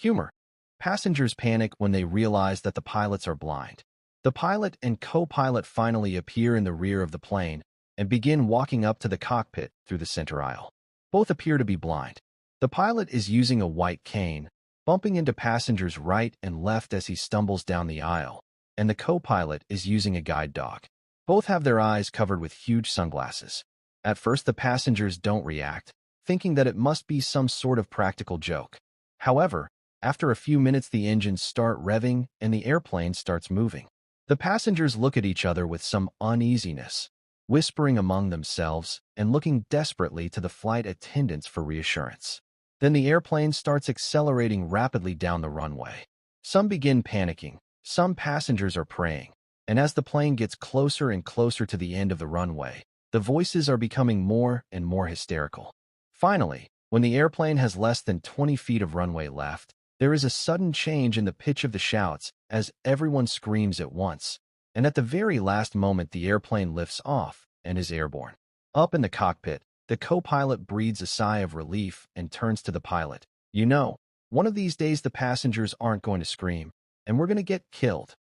Humor. Passengers panic when they realize that the pilots are blind. The pilot and co-pilot finally appear in the rear of the plane and begin walking up to the cockpit through the center aisle. Both appear to be blind. The pilot is using a white cane, bumping into passengers right and left as he stumbles down the aisle, and the co-pilot is using a guide dog. Both have their eyes covered with huge sunglasses. At first, the passengers don't react, thinking that it must be some sort of practical joke. However, after a few minutes, the engines start revving and the airplane starts moving. The passengers look at each other with some uneasiness, whispering among themselves and looking desperately to the flight attendants for reassurance. Then the airplane starts accelerating rapidly down the runway. Some begin panicking, some passengers are praying, and as the plane gets closer and closer to the end of the runway, the voices are becoming more and more hysterical. Finally, when the airplane has less than 20 feet of runway left, there is a sudden change in the pitch of the shouts as everyone screams at once, and at the very last moment the airplane lifts off and is airborne. Up in the cockpit, the co-pilot breathes a sigh of relief and turns to the pilot. "You know, one of these days the passengers aren't going to scream, and we're going to get killed."